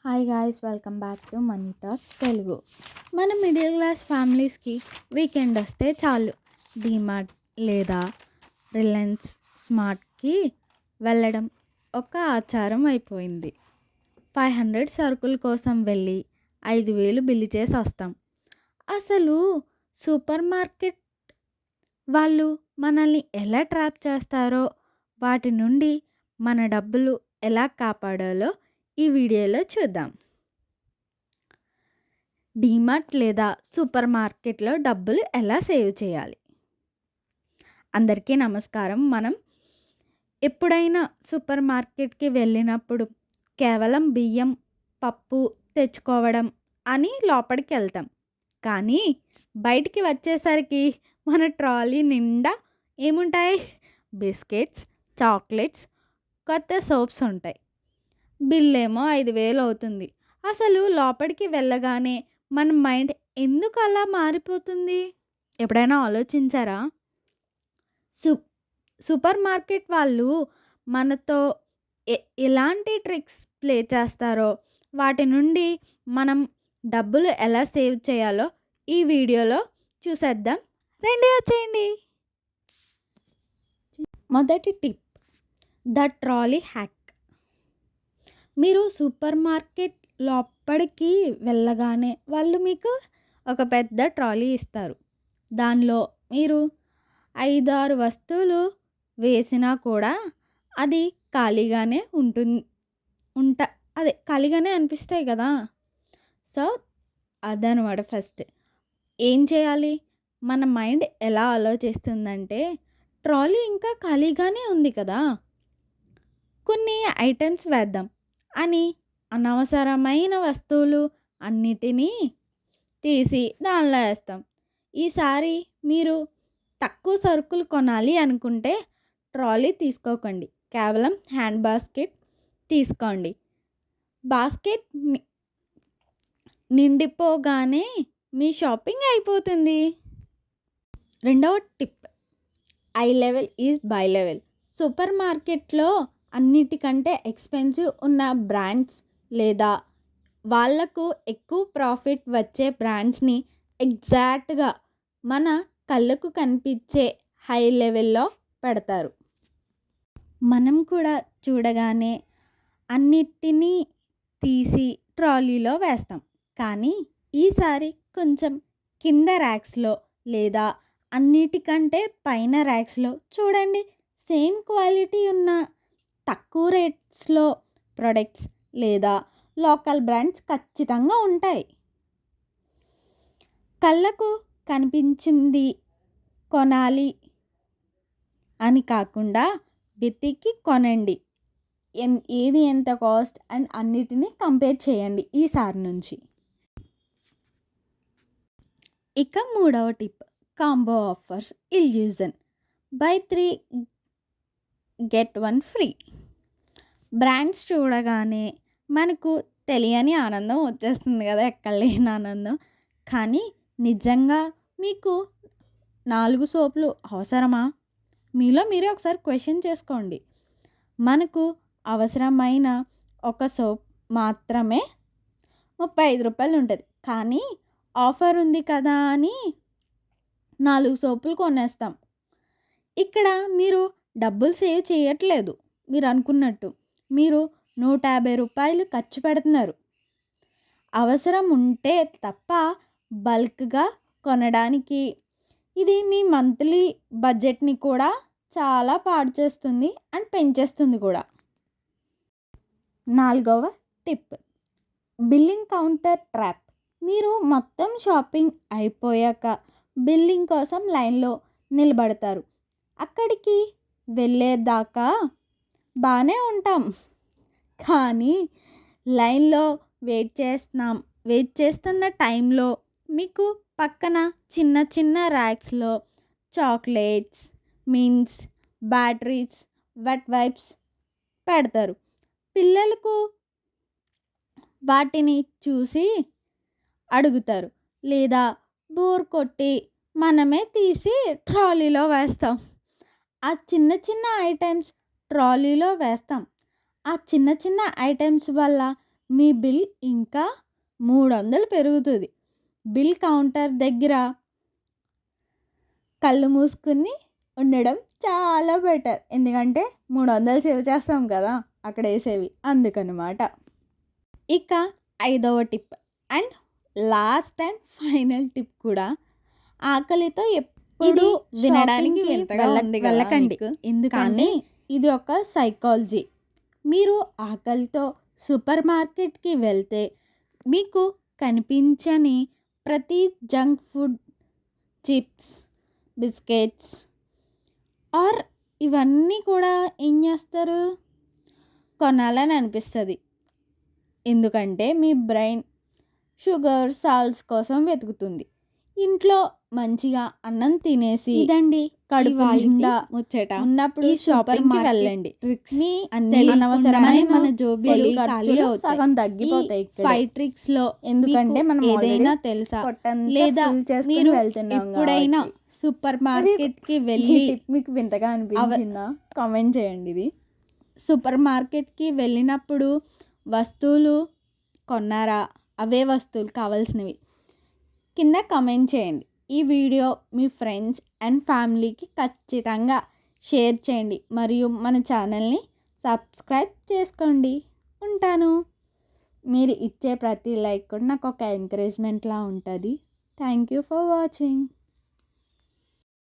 Hi guys, welcome back to money talks Telugu. మన middle class ఫ్యామిలీస్కి weekend వస్తే చాలు డీమార్ట్ లేదా రిలయన్స్ స్మార్ట్కి వెళ్ళడం ఒక ఆచారం అయిపోయింది. 500 సరుకుల కోసం వెళ్ళి 5,000 బిల్లు చేసి వస్తాం. అసలు సూపర్ మార్కెట్ వాళ్ళు మనల్ని ఎలా ట్రాప్ చేస్తారో, వాటి నుండి మన డబ్బులు ఎలా కాపాడాలో ఈ వీడియోలో చూద్దాం. డీమార్ట్ లేదా సూపర్ మార్కెట్లో డబ్బులు ఎలా సేవ్ చేయాలి. అందరికీ నమస్కారం. మనం ఎప్పుడైనా సూపర్ మార్కెట్కి వెళ్ళినప్పుడు కేవలం బియ్యం, పప్పు తెచ్చుకోవడం అని లోపలికి వెళ్తాం. కానీ బయటికి వచ్చేసరికి మన ట్రాలీ నిండా ఏముంటాయి? బిస్కెట్స్, చాక్లెట్స్, కొత్త సోప్స్ ఉంటాయి. బిల్ ఏమో 5,000 అవుతుంది. అసలు లోపలికి వెళ్ళగానే మన మైండ్ ఎందుకు అలా మారిపోతుంది? ఎప్పుడైనా ఆలోచించారా? సూపర్ మార్కెట్ వాళ్ళు మనతో ఎలాంటి ట్రిక్స్ ప్లే చేస్తారో, వాటి నుండి మనం డబ్బులు ఎలా సేవ్ చేయాలో ఈ వీడియోలో చూసేద్దాం. రండి, వచ్చేయండి. మొదటి టిప్, ద ట్రాలీ హ్యాక్. మీరు సూపర్ మార్కెట్ లోపలికి వెళ్ళగానే వాళ్ళు మీకు ఒక పెద్ద ట్రాలీ ఇస్తారు. దానిలో మీరు 5-6 వస్తువులు వేసినా కూడా అది ఖాళీగానే అదే ఖాళీగానే అనిపిస్తాయి కదా. సో అదనమాట. ఫస్ట్ ఏం చేయాలి? మన మైండ్ ఎలా ఆలోచిస్తుందంటే, ట్రాలీ ఇంకా ఖాళీగానే ఉంది కదా, కొన్ని ఐటమ్స్ వేద్దాం అని అనవసరమైన వస్తువులు అన్నిటినీ తీసి దానిలో వేస్తాం. ఈసారి మీరు తక్కువ సరుకులు కొనాలి అనుకుంటే ట్రాలీ తీసుకోకండి, కేవలం హ్యాండ్ బాస్కెట్ తీసుకోండి. బాస్కెట్ నిండిపోగానే మీ షాపింగ్ అయిపోతుంది. రెండవ tip, I level is by level. Super మార్కెట్లో అన్నిటికంటే ఎక్స్పెన్సివ్ ఉన్న బ్రాండ్స్ లేదా వాళ్లకు ఎక్కువ ప్రాఫిట్ వచ్చే బ్రాండ్స్ని ఎగ్జాక్ట్గా మన కళ్ళకు కనిపించే హై లెవెల్లో పెడతారు. మనం కూడా చూడగానే అన్నిటినీ తీసి ట్రాలీలో వేస్తాం. కానీ ఈసారి కొంచెం కింద ర్యాక్స్లో లేదా అన్నిటికంటే పైన ర్యాక్స్లో చూడండి. సేమ్ క్వాలిటీ ఉన్న తక్కువ రేట్స్లో ప్రొడక్ట్స్ లేదా లోకల్ బ్రాండ్స్ ఖచ్చితంగా ఉంటాయి. కళ్ళకు కనిపించింది కొనాలి అని కాకుండా వెతికి కొనండి. ఏది ఎంత కాస్ట్ అండ్ అన్నిటినీ కంపేర్ చేయండి ఈసారి నుంచి. ఇక మూడవ tip, combo offers illusion. By 3 get 1 free. Brands చూడగానే మనకు తెలియని ఆనందం వచ్చేస్తుంది కదా, ఎక్కడ లేని ఆనందం. కానీ నిజంగా మీకు 4 సోపులు అవసరమా? మీలో మీరే ఒకసారి క్వశ్చన్ చేసుకోండి. మనకు అవసరమైన ఒక సోప్ మాత్రమే 35 రూపాయలు ఉంటుంది. కానీ ఆఫర్ ఉంది కదా అని 4 సోపులు కొనేస్తాం. ఇక్కడ మీరు డబ్బులు సేవ్ చేయట్లేదు. మీరు అనుకున్నట్టు మీరు 150 రూపాయలు ఖర్చు పెడుతున్నారు. అవసరం ఉంటే తప్ప బల్క్గా కొనడానికి. ఇది మీ మంత్లీ బడ్జెట్ని కూడా చాలా పాడు చేస్తుంది అండ్ పెంచేస్తుంది కూడా. నాలుగవ టిప్, బిల్లింగ్ కౌంటర్ ట్రాప్. మీరు మొత్తం షాపింగ్ అయిపోయాక బిల్లింగ్ కోసం లైన్లో నిలబడతారు. అక్కడికి వెళ్ళేదాకా బాగానే ఉంటాం, కానీ లైన్లో వెయిట్ చేస్తున్న టైంలో మీకు పక్కన చిన్న చిన్న ర్యాక్స్లో chocolates, mints, batteries, wet wipes పెడతారు. పిల్లలకు వాటిని చూసి అడుగుతారు లేదా బోర్ కొట్టి మనమే తీసి ట్రాలీలో వేస్తాం. ఆ చిన్న చిన్న ఐటమ్స్ ట్రాలీలో వేస్తాం. ఆ చిన్న చిన్న ఐటమ్స్ వల్ల మీ బిల్ ఇంకా 300 పెరుగుతుంది. బిల్ కౌంటర్ దగ్గర కళ్ళు మూసుకుని ఉండడం చాలా బెటర్. ఎందుకంటే 300 సేవ్ చేస్తాం కదా అక్కడ వేసేవి, అందుకనమాట. ఇక 5వ tip and last and final tip కూడా, ఆకలితో ఎప్పుడు వినడానికి వెళ్ళకండి. ఎందుకంటే ఇది ఒక సైకాలజీ. మీరు ఆకలితో సూపర్ మార్కెట్కి వెళ్తే మీకు కనిపించని ప్రతి junk food, chips, biscuits or ఇవన్నీ కూడా ఏం చేస్తారు, కొనాలని అనిపిస్తుంది. ఎందుకంటే మీ బ్రెయిన్ షుగర్, సాల్ట్స్ కోసం వెతుకుతుంది. ఇంట్లో మంచిగా అన్నం తినేసి ఇదండి కడుపు నిండా ముచ్చట ఉన్నప్పుడు షాపింగ్కి వెళ్ళండి. మీ అనవసరమైన మన జోబీలు ఖర్చులు సగం తగ్గిపోతాయి 5 ట్రిక్స్లో. ఎందుకంటే మనం ఏదైనా తెలుసా, లేదా మీరు ఎప్పుడైనా సూపర్ మార్కెట్కి వెళ్ళి మీకు వింతగా అనిపించిందా? కామెంట్ చేయండి. ఇది సూపర్ మార్కెట్కి వెళ్ళినప్పుడు వస్తువులు కొన్నారా, అవే వస్తువులు కావాల్సినవి కింద కామెంట్ చేయండి. ఈ వీడియో మీ ఫ్రెండ్స్ అండ్ ఫ్యామిలీకి ఖచ్చితంగా షేర్ చేయండి. మరియు మన ఛానల్ని సబ్స్క్రైబ్ చేసుకోండి. ఉంటాను. మీరు ఇచ్చే ప్రతి లైక్ కూడా నాకు ఒక ఎంకరేజ్మెంట్లా ఉంటుంది. Thank you for watching.